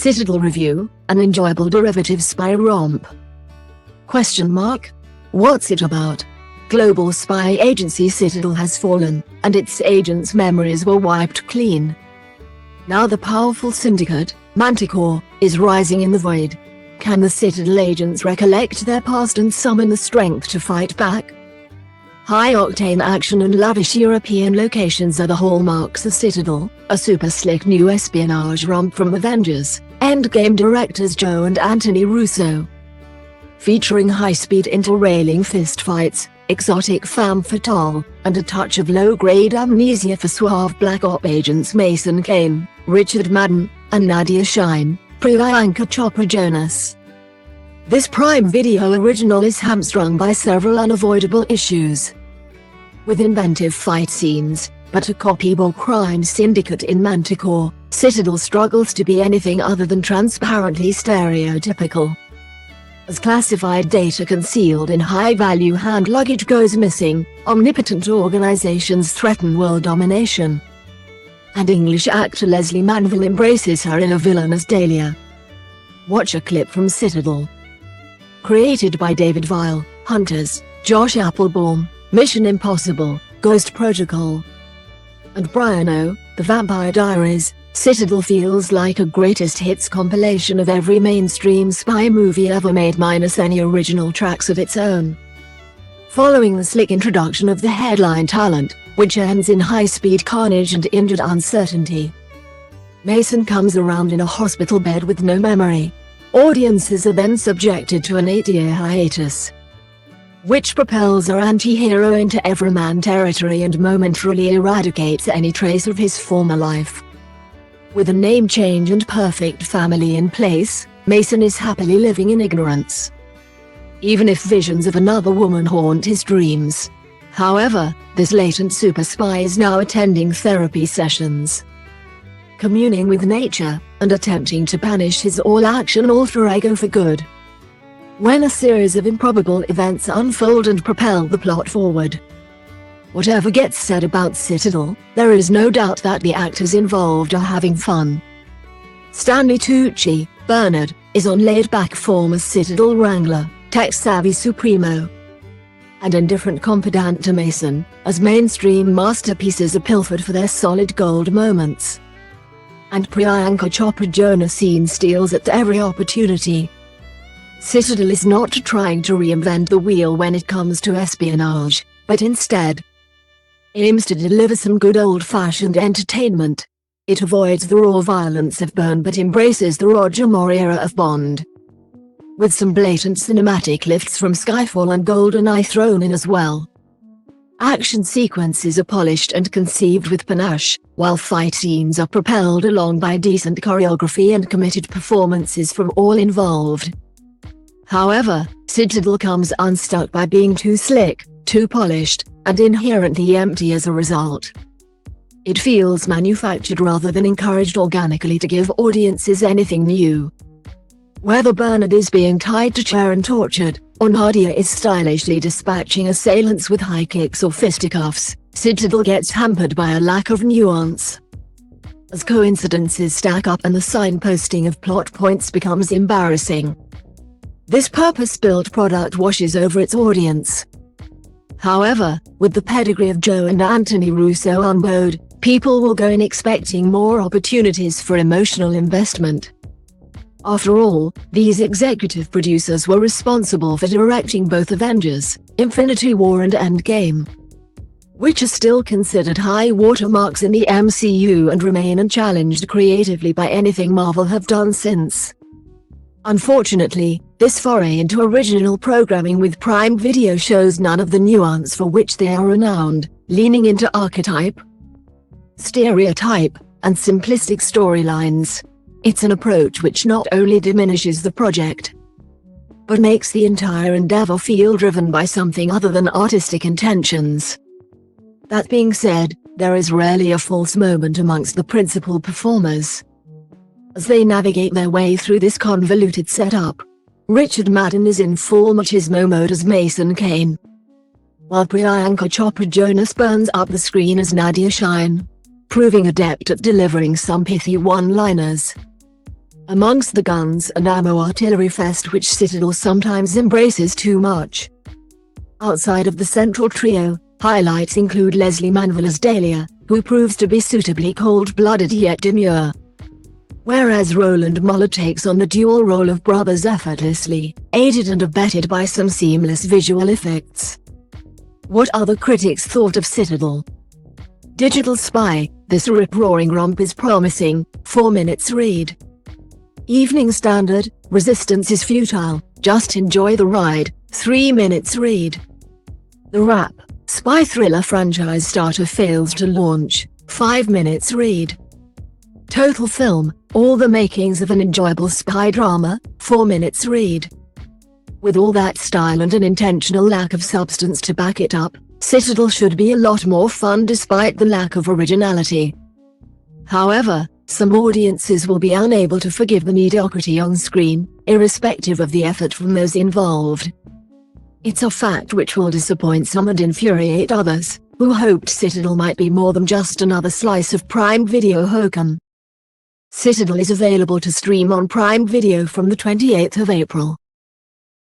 Citadel Review, an enjoyable derivative spy romp. What's it about? Global spy agency Citadel has fallen, and its agents' memories were wiped clean. Now the powerful syndicate, Manticore, is rising in the void. Can the Citadel agents recollect their past and summon the strength to fight back? High-octane action and lavish European locations are the hallmarks of Citadel, a super slick new espionage romp from Avengers, Endgame directors Joe and Anthony Russo. Featuring high-speed interrailing fistfights, exotic femme fatale, and a touch of low-grade amnesia for suave Black Op agents Mason Kane, Richard Madden, and Nadia Shine, Priyanka Chopra Jonas. This Prime Video original is hamstrung by several unavoidable issues. With inventive fight scenes, but a copyable crime syndicate in Manticore, Citadel struggles to be anything other than transparently stereotypical. As classified data concealed in high-value hand luggage goes missing, omnipotent organizations threaten world domination. And English actor Leslie Manville embraces her inner villainous Dahlia. Watch a clip from Citadel. Created by David Vile, Hunters, Josh Applebaum, Mission Impossible, Ghost Protocol, and Brian O., The Vampire Diaries, Citadel feels like a greatest hits compilation of every mainstream spy movie ever made minus any original tracks of its own. Following the slick introduction of the headline talent, which ends in high-speed carnage and injured uncertainty, Mason comes around in a hospital bed with no memory. Audiences are then subjected to an 8-year hiatus, which propels our anti-hero into everyman territory and momentarily eradicates any trace of his former life. With a name change and perfect family in place, Mason is happily living in ignorance, even if visions of another woman haunt his dreams. However, this latent super spy is now attending therapy sessions, communing with nature, and attempting to banish his all-action alter ego for good. When a series of improbable events unfold and propel the plot forward. Whatever gets said about Citadel, there is no doubt that the actors involved are having fun. Stanley Tucci, Bernard, is on laid-back form as Citadel Wrangler, tech-savvy Supremo, and indifferent confidant to Mason, as mainstream masterpieces are pilfered for their solid gold moments. And Priyanka Chopra Jonas steals at every opportunity. Citadel is not trying to reinvent the wheel when it comes to espionage, but instead aims to deliver some good old-fashioned entertainment. It avoids the raw violence of Bourne but embraces the Roger Moore era of Bond, with some blatant cinematic lifts from Skyfall and GoldenEye thrown in as well. Action sequences are polished and conceived with panache, while fight scenes are propelled along by decent choreography and committed performances from all involved. However, Citadel comes unstuck by being too slick, too polished, and inherently empty as a result. It feels manufactured rather than encouraged organically to give audiences anything new. Whether Bernard is being tied to chair and tortured, or Nadia is stylishly dispatching assailants with high kicks or fisticuffs, Citadel gets hampered by a lack of nuance. As coincidences stack up and the signposting of plot points becomes embarrassing, this purpose-built product washes over its audience. However, with the pedigree of Joe and Anthony Russo on board, people will go in expecting more opportunities for emotional investment. After all, these executive producers were responsible for directing both Avengers, Infinity War and Endgame, which are still considered high watermarks in the MCU and remain unchallenged creatively by anything Marvel have done since. Unfortunately, this foray into original programming with Prime Video shows none of the nuance for which they are renowned, leaning into archetype, stereotype, and simplistic storylines. It's an approach which not only diminishes the project, but makes the entire endeavor feel driven by something other than artistic intentions. That being said, there is rarely a false moment amongst the principal performers. As they navigate their way through this convoluted setup, Richard Madden is in full machismo mode as Mason Kane, while Priyanka Chopra Jonas burns up the screen as Nadia Shine, proving adept at delivering some pithy one-liners. Amongst the guns and ammo artillery fest which Citadel sometimes embraces too much. Outside of the central trio, highlights include Leslie Manville as Dahlia, who proves to be suitably cold-blooded yet demure. Whereas Roland Muller takes on the dual role of brothers effortlessly, aided and abetted by some seamless visual effects. What other critics thought of Citadel? Digital Spy, this rip-roaring romp is promising, 4 minutes read. Evening Standard, Resistance is futile, just enjoy the ride, 3 minutes read. The Wrap, spy thriller franchise starter fails to launch, 5 minutes read. Total Film, all the makings of an enjoyable spy drama, 4 minutes read. With all that style and an intentional lack of substance to back it up, Citadel should be a lot more fun despite the lack of originality. However, some audiences will be unable to forgive the mediocrity on screen, irrespective of the effort from those involved. It's a fact which will disappoint some and infuriate others, who hoped Citadel might be more than just another slice of Prime Video hokum. Citadel is available to stream on Prime Video from the 28th of April.